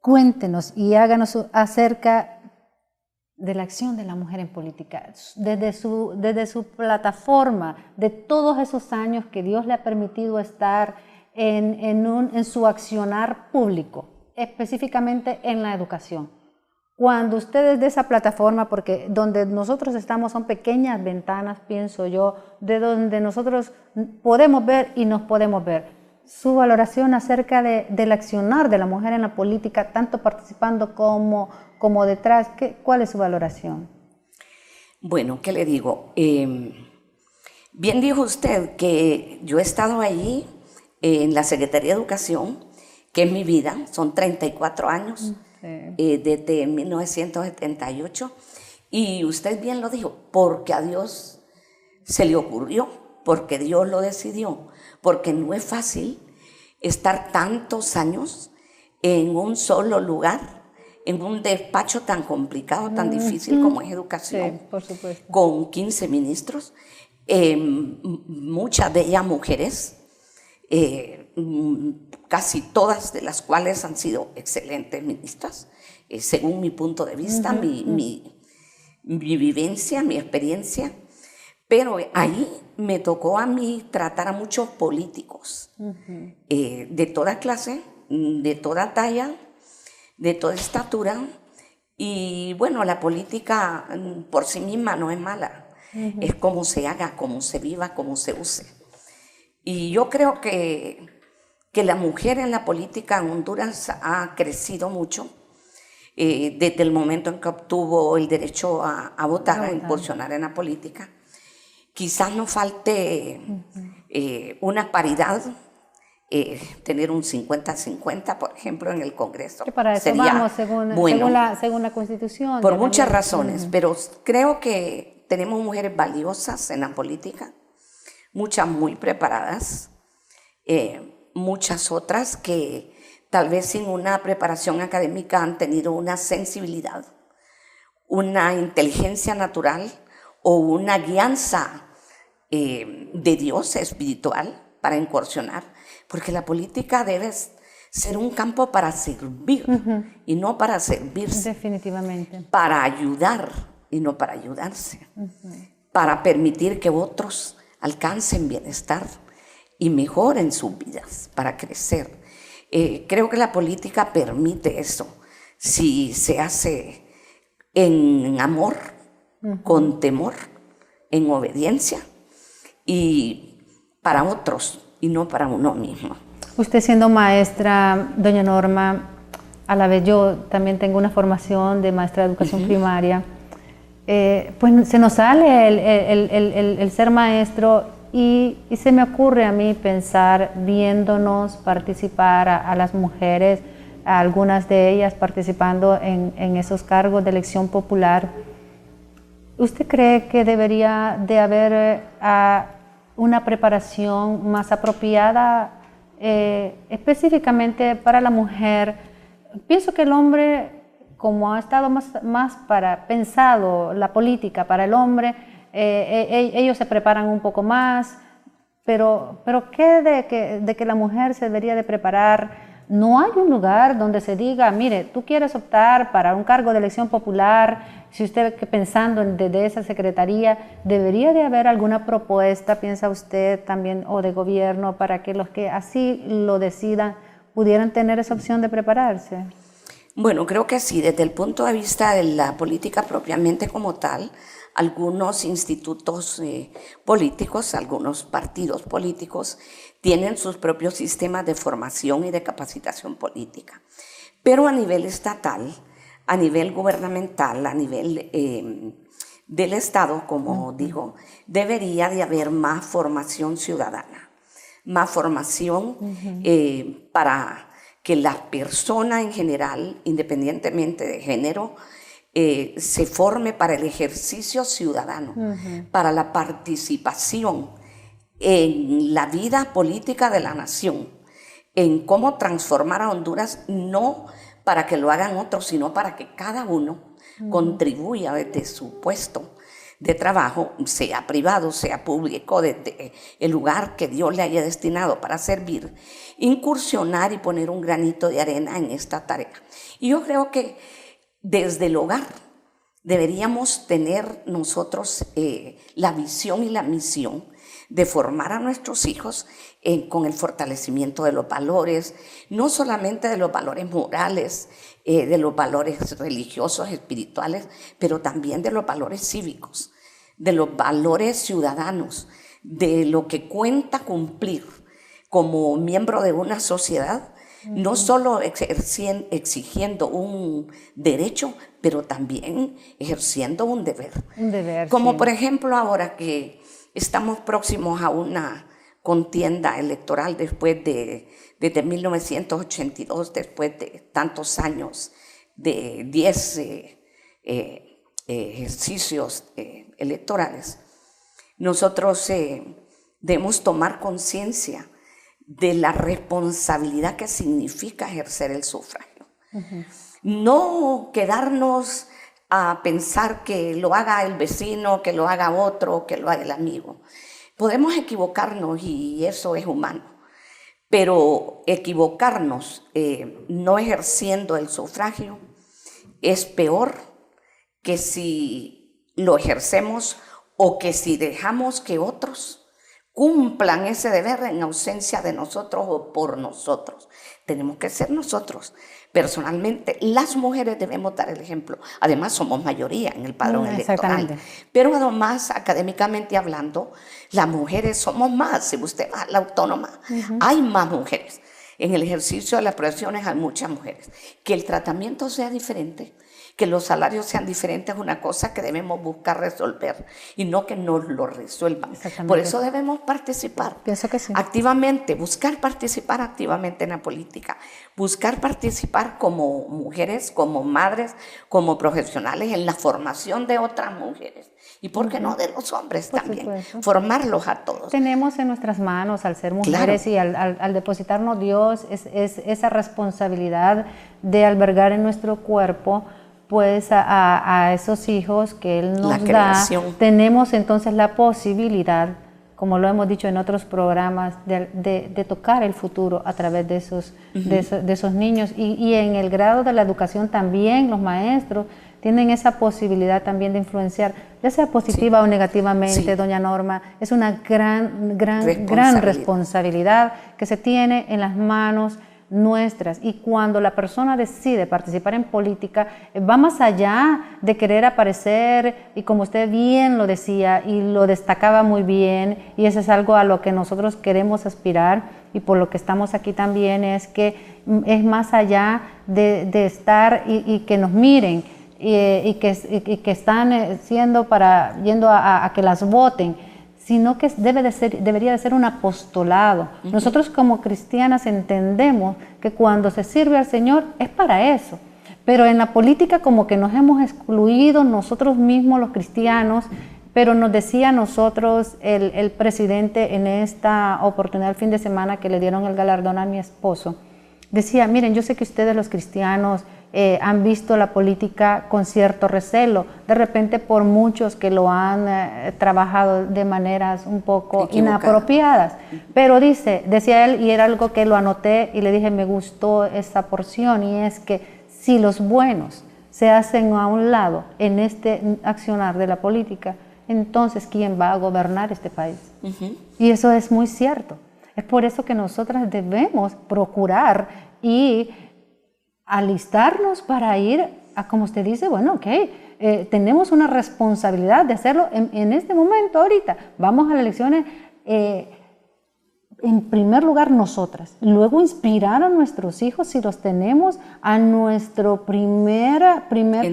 Cuéntenos y háganos acerca de la acción de la mujer en política, desde su plataforma, de todos esos años que Dios le ha permitido estar en su accionar público, específicamente en la educación. Cuando ustedes de esa plataforma, porque donde nosotros estamos son pequeñas ventanas, pienso yo, de donde nosotros podemos ver y nos podemos ver. Su valoración acerca del accionar de la mujer en la política, tanto participando como detrás, ¿cuál es su valoración? Bueno, ¿qué le digo? Bien dijo usted que yo he estado allí en la Secretaría de Educación, que es mi vida, son 34 años, desde 1978, y usted bien lo dijo, porque a Dios se le ocurrió, porque Dios lo decidió, porque no es fácil estar tantos años en un solo lugar, en un despacho tan complicado, tan difícil como es educación, sí, por supuesto, con 15 ministros, muchas de ellas mujeres, casi todas de las cuales han sido excelentes ministras, según mi punto de vista, mi vivencia, mi experiencia. Pero ahí me tocó a mí tratar a muchos políticos de toda clase, de toda talla, de toda estatura. Y bueno, la política por sí misma no es mala, es cómo se haga, cómo se viva, cómo se use. Y yo creo que la mujer en la política en Honduras ha crecido mucho desde el momento en que obtuvo el derecho a votar, a incursionar en la política. Quizás nos falte una paridad, tener un 50-50, por ejemplo, en el Congreso. Que para eso sería vamos, según la Constitución. Por muchas razones, pero creo que tenemos mujeres valiosas en la política, muchas muy preparadas, muchas otras que tal vez sin una preparación académica han tenido una sensibilidad, una inteligencia natural o una guianza de Dios espiritual para incursionar, porque la política debe ser un campo para servir y no para servirse. Definitivamente. Para ayudar y no para ayudarse. Para permitir que otros alcancen bienestar y mejoren sus vidas, para crecer. Creo que la política permite eso, si se hace en amor, con temor, en obediencia y para otros y no para uno mismo. Usted siendo maestra, doña Norma, a la vez yo también tengo una formación de maestra de educación primaria, pues se nos sale el ser maestro y se me ocurre a mí pensar, viéndonos participar a las mujeres, a algunas de ellas participando en esos cargos de elección popular. ¿Usted cree que debería de haber una preparación más apropiada específicamente para la mujer? Pienso que el hombre, como ha estado más pensado la política para el hombre, ellos se preparan un poco más, pero ¿qué de que la mujer se debería de preparar? No hay un lugar donde se diga, mire, tú quieres optar para un cargo de elección popular, si usted pensando desde esa secretaría, debería de haber alguna propuesta, piensa usted también, o de gobierno, para que los que así lo decidan pudieran tener esa opción de prepararse. Bueno, creo que sí, desde el punto de vista de la política propiamente como tal, algunos institutos políticos, algunos partidos políticos tienen sus propios sistemas de formación y de capacitación política. Pero a nivel estatal, a nivel gubernamental, a nivel del Estado, como digo, debería de haber más formación ciudadana, más formación para que la persona en general, independientemente de género, se forme para el ejercicio ciudadano, para la participación en la vida política de la nación, en cómo transformar a Honduras, no para que lo hagan otros, sino para que cada uno contribuya desde su puesto de trabajo, sea privado, sea público, desde el lugar que Dios le haya destinado para servir, incursionar y poner un granito de arena en esta tarea. Y yo creo que desde el hogar deberíamos tener nosotros la visión y la misión de formar a nuestros hijos con el fortalecimiento de los valores, no solamente de los valores morales, de los valores religiosos, espirituales, pero también de los valores cívicos, de los valores ciudadanos, de lo que cuenta cumplir como miembro de una sociedad, no solo exigiendo un derecho, pero también ejerciendo un deber. Un deber, Como sí. por ejemplo ahora que estamos próximos a una contienda electoral desde 1982, después de tantos años, de 10 ejercicios electorales, nosotros debemos tomar conciencia de la responsabilidad que significa ejercer el sufragio. No quedarnos a pensar que lo haga el vecino, que lo haga otro, que lo haga el amigo. Podemos equivocarnos y eso es humano, pero equivocarnos no ejerciendo el sufragio es peor que si lo ejercemos o que si dejamos que otros cumplan ese deber en ausencia de nosotros o por nosotros. Tenemos que ser nosotros. Personalmente, las mujeres debemos dar el ejemplo. Además, somos mayoría en el padrón electoral. Pero además, académicamente hablando, las mujeres somos más. Si usted va a la autónoma, hay más mujeres. En el ejercicio de las profesiones hay muchas mujeres. Que el tratamiento sea diferente, que los salarios sean diferentes, es una cosa que debemos buscar resolver y no que nos lo resuelvan. Por eso debemos participar. Pienso que sí. Activamente, buscar participar activamente en la política, buscar participar como mujeres, como madres, como profesionales en la formación de otras mujeres. Y por qué no de los hombres también, supuesto. Formarlos a todos. Tenemos en nuestras manos, al ser mujeres, Claro. y al depositarnos Dios, es esa responsabilidad de albergar en nuestro cuerpo pues a esos hijos que Él nos da. creación. Tenemos entonces la posibilidad, como lo hemos dicho en otros programas, de tocar el futuro a través de esos niños. Y en el grado de la educación también los maestros tienen esa posibilidad también de influenciar, ya sea positiva o negativamente, doña Norma. Es una gran responsabilidad que se tiene en las manos nuestras. Y cuando la persona decide participar en política, va más allá de querer aparecer, y como usted bien lo decía y lo destacaba muy bien, y eso es algo a lo que nosotros queremos aspirar y por lo que estamos aquí también, es que es más allá de estar y que nos miren y que están yendo a que las voten, sino que debería de ser un apostolado. Nosotros como cristianas entendemos que cuando se sirve al Señor es para eso, pero en la política como que nos hemos excluido nosotros mismos los cristianos. Pero nos decía a nosotros el presidente en esta oportunidad el fin de semana que le dieron el galardón a mi esposo, decía: miren, yo sé que ustedes los cristianos han visto la política con cierto recelo, de repente por muchos que lo han trabajado de maneras un poco inapropiadas, pero decía él, y era algo que lo anoté y le dije, me gustó esa porción, y es que si los buenos se hacen a un lado en este accionar de la política, entonces ¿quién va a gobernar este país? Y eso es muy cierto. Es por eso que nosotras debemos procurar y alistarnos para ir a, como usted dice, bueno, ok, tenemos una responsabilidad de hacerlo en este momento, ahorita. Vamos a las elecciones, en primer lugar nosotras, luego inspirar a nuestros hijos si los tenemos, a nuestro primer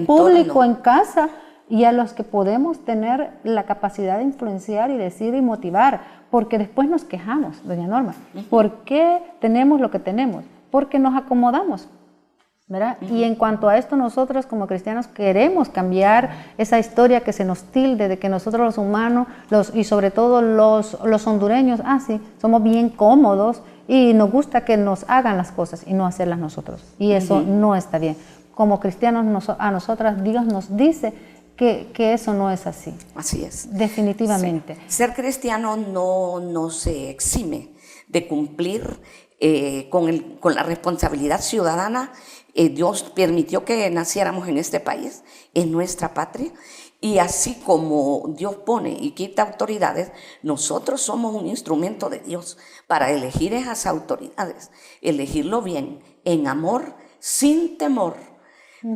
público en casa, y a los que podemos tener la capacidad de influenciar y decir y motivar, porque después nos quejamos, doña Norma. ¿Por qué tenemos lo que tenemos? Porque nos acomodamos, ¿verdad? Y en cuanto a esto, nosotros como cristianos queremos cambiar esa historia que se nos tilde de que nosotros los humanos, y sobre todo los hondureños, somos bien cómodos y nos gusta que nos hagan las cosas y no hacerlas nosotros. Y eso no está bien. Como cristianos, a nosotras Dios nos dice que eso no es así. Así es. Definitivamente. Sí. Ser cristiano no se exime de cumplir con la responsabilidad ciudadana, Dios permitió que naciéramos en este país, en nuestra patria, y así como Dios pone y quita autoridades, nosotros somos un instrumento de Dios para elegir esas autoridades, elegirlo bien, en amor, sin temor,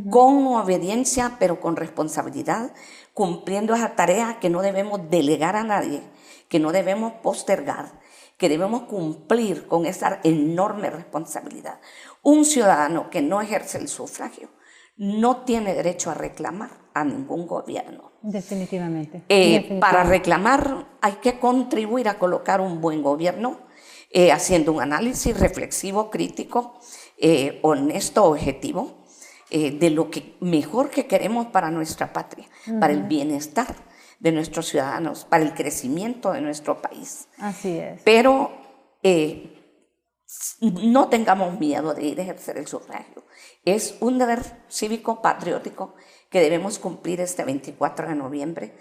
con obediencia, pero con responsabilidad, cumpliendo esa tarea que no debemos delegar a nadie, que no debemos postergar, que debemos cumplir con esa enorme responsabilidad. Un ciudadano que no ejerce el sufragio no tiene derecho a reclamar a ningún gobierno. Definitivamente. Para reclamar hay que contribuir a colocar un buen gobierno, haciendo un análisis reflexivo, crítico, honesto, objetivo, de lo que mejor que queremos para nuestra patria, para el bienestar de nuestros ciudadanos, para el crecimiento de nuestro país. Así es. Pero no tengamos miedo de ir a ejercer el sufragio. Es un deber cívico patriótico que debemos cumplir este 24 de noviembre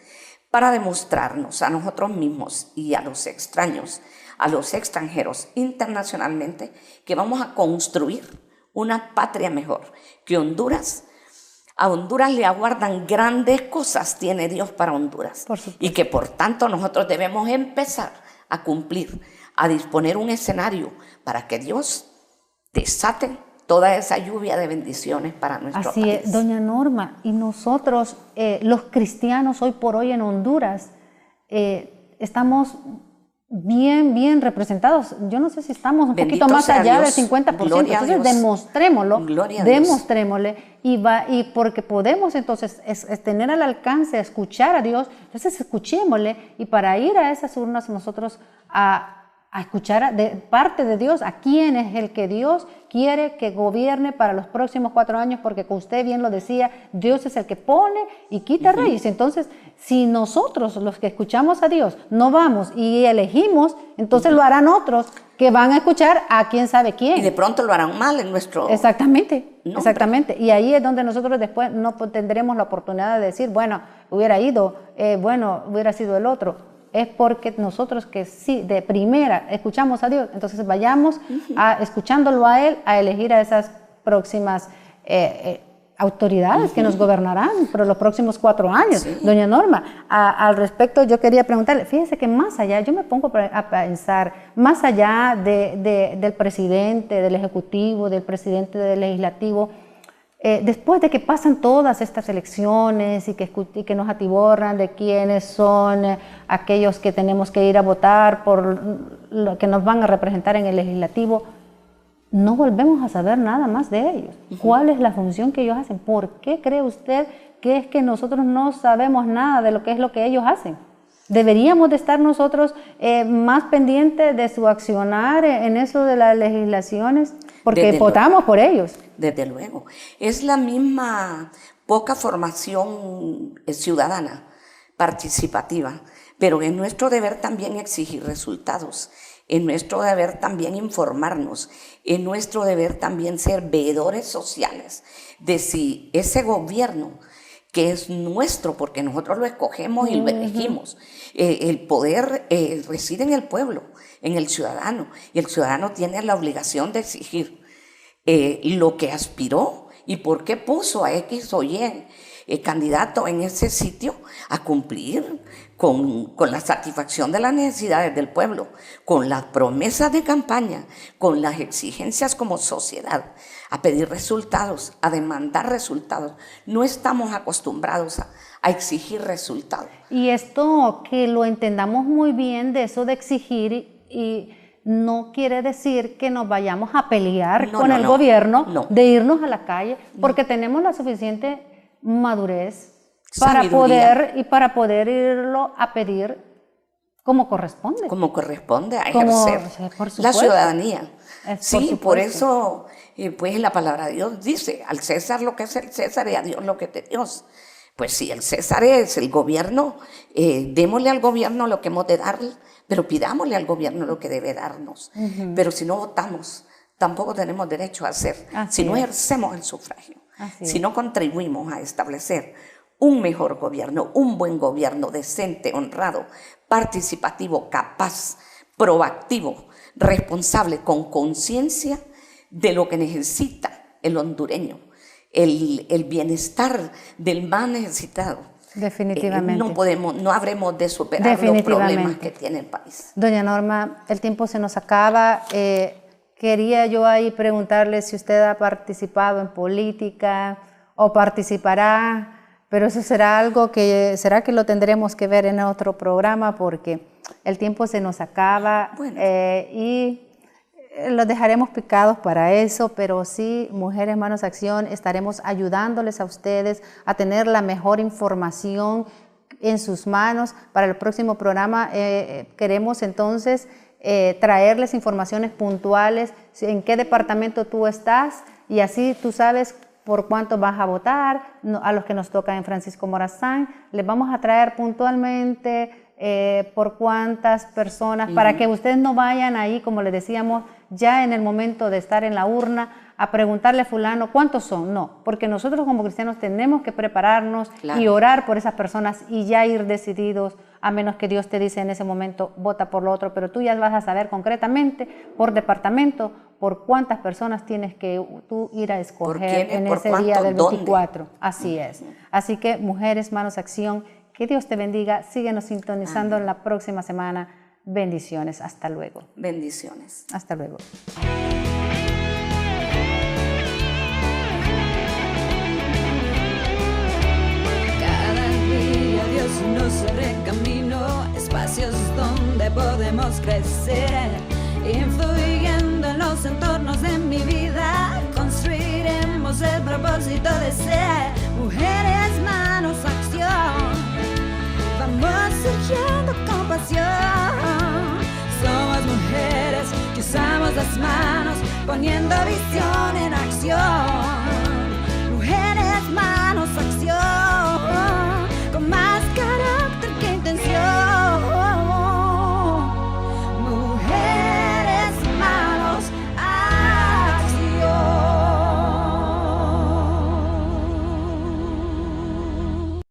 para demostrarnos a nosotros mismos y a los extraños, a los extranjeros internacionalmente, que vamos a construir una patria mejor, que Honduras, a Honduras le aguardan grandes cosas, tiene Dios para Honduras, y que por tanto nosotros debemos empezar a cumplir, a disponer un escenario para que Dios desate toda esa lluvia de bendiciones para nuestro país. Así es, doña Norma, y nosotros, los cristianos hoy por hoy en Honduras, estamos bien representados. Yo no sé si estamos un Bendito poquito más allá del Dios. 50%. Gloria a Entonces Dios. demostrémoslo, Gloria a Dios. demostrémosle, y porque podemos entonces es tener al alcance, escuchar a Dios, entonces escuchémosle, y para ir a esas urnas nosotros a escuchar de parte de Dios a quién es el que Dios quiere que gobierne para los próximos 4 años, porque como usted bien lo decía, Dios es el que pone y quita reyes. Entonces, si nosotros, los que escuchamos a Dios, no vamos y elegimos, entonces lo harán otros que van a escuchar a quién sabe quién. Y de pronto lo harán mal en nuestro... Exactamente, nombre. exactamente. Y ahí es donde nosotros después no tendremos la oportunidad de decir, bueno, hubiera ido, bueno, hubiera sido el otro. Es porque nosotros que sí, de primera, escuchamos a Dios, entonces vayamos escuchándolo a Él, a elegir a esas próximas autoridades que nos gobernarán por los próximos 4 años. Sí. Doña Norma, al respecto yo quería preguntarle, fíjese que más allá, yo me pongo a pensar, más allá del presidente, del ejecutivo, del presidente del legislativo, después de que pasan todas estas elecciones y que nos atiborran de quiénes son aquellos que tenemos que ir a votar por lo que nos van a representar en el legislativo, no volvemos a saber nada más de ellos. ¿Cuál es la función que ellos hacen? ¿Por qué cree usted que es que nosotros no sabemos nada de lo que es lo que ellos hacen? ¿Deberíamos de estar nosotros más pendientes de su accionar en eso de las legislaciones? Porque votamos por ellos. Desde luego. Es la misma poca formación ciudadana, participativa, pero es nuestro deber también exigir resultados, es nuestro deber también informarnos, es nuestro deber también ser veedores sociales de si ese gobierno que es nuestro, porque nosotros lo escogemos y lo elegimos. El poder reside en el pueblo, en el ciudadano, y el ciudadano tiene la obligación de exigir lo que aspiró y por qué puso a X o Y candidato en ese sitio a cumplir con la satisfacción de las necesidades del pueblo, con las promesas de campaña, con las exigencias como sociedad, a pedir resultados, a demandar resultados. No estamos acostumbrados a exigir resultados. Y esto que lo entendamos muy bien, de eso de exigir, y no quiere decir que nos vayamos a pelear con el gobierno, de irnos a la calle, porque tenemos la suficiente madurez para poder irlo a pedir como corresponde. Como corresponde a ejercer la ciudadanía. Sí, por eso, pues la palabra de Dios dice, al César lo que es el César y a Dios lo que es de Dios. Pues si el César es el gobierno, démosle al gobierno lo que hemos de darle, pero pidámosle al gobierno lo que debe darnos. Pero si no votamos, tampoco tenemos derecho a hacer. Si no ejercemos el sufragio, si no contribuimos a establecer un mejor gobierno, un buen gobierno, decente, honrado, participativo, capaz, proactivo, responsable, con conciencia de lo que necesita el hondureño, el bienestar del más necesitado. Definitivamente. No habremos de superar los problemas que tiene el país. Doña Norma, el tiempo se nos acaba. Quería yo ahí preguntarle si usted ha participado en política o participará, pero eso será algo será que lo tendremos que ver en otro programa porque el tiempo se nos acaba. Bueno. Y los dejaremos picados para eso, pero sí, Mujeres Manos Acción, estaremos ayudándoles a ustedes a tener la mejor información en sus manos. Para el próximo programa queremos entonces traerles informaciones puntuales, en qué departamento tú estás y así tú sabes por cuánto vas a votar. A los que nos toca en Francisco Morazán, les vamos a traer puntualmente por cuántas personas, para que ustedes no vayan ahí, como les decíamos, ya en el momento de estar en la urna, a preguntarle a fulano cuántos son. No, porque nosotros como cristianos tenemos que prepararnos y orar por esas personas y ya ir decididos, a menos que Dios te dice en ese momento, vota por lo otro, pero tú ya vas a saber concretamente, por departamento, por cuántas personas tienes que tú ir a escoger en ese día del 24. Así es. Así que, Mujeres Manos Acción, que Dios te bendiga. Síguenos sintonizando en la próxima semana. Bendiciones. Hasta luego. Bendiciones. Hasta luego. Cada día Dios nos abre camino, espacios donde podemos crecer, influyendo en los entornos de mi vida. Construiremos el propósito de ser Mujeres Manos Acción. Vamos surgiendo con pasión. Somos mujeres que usamos las manos, poniendo visión en acción.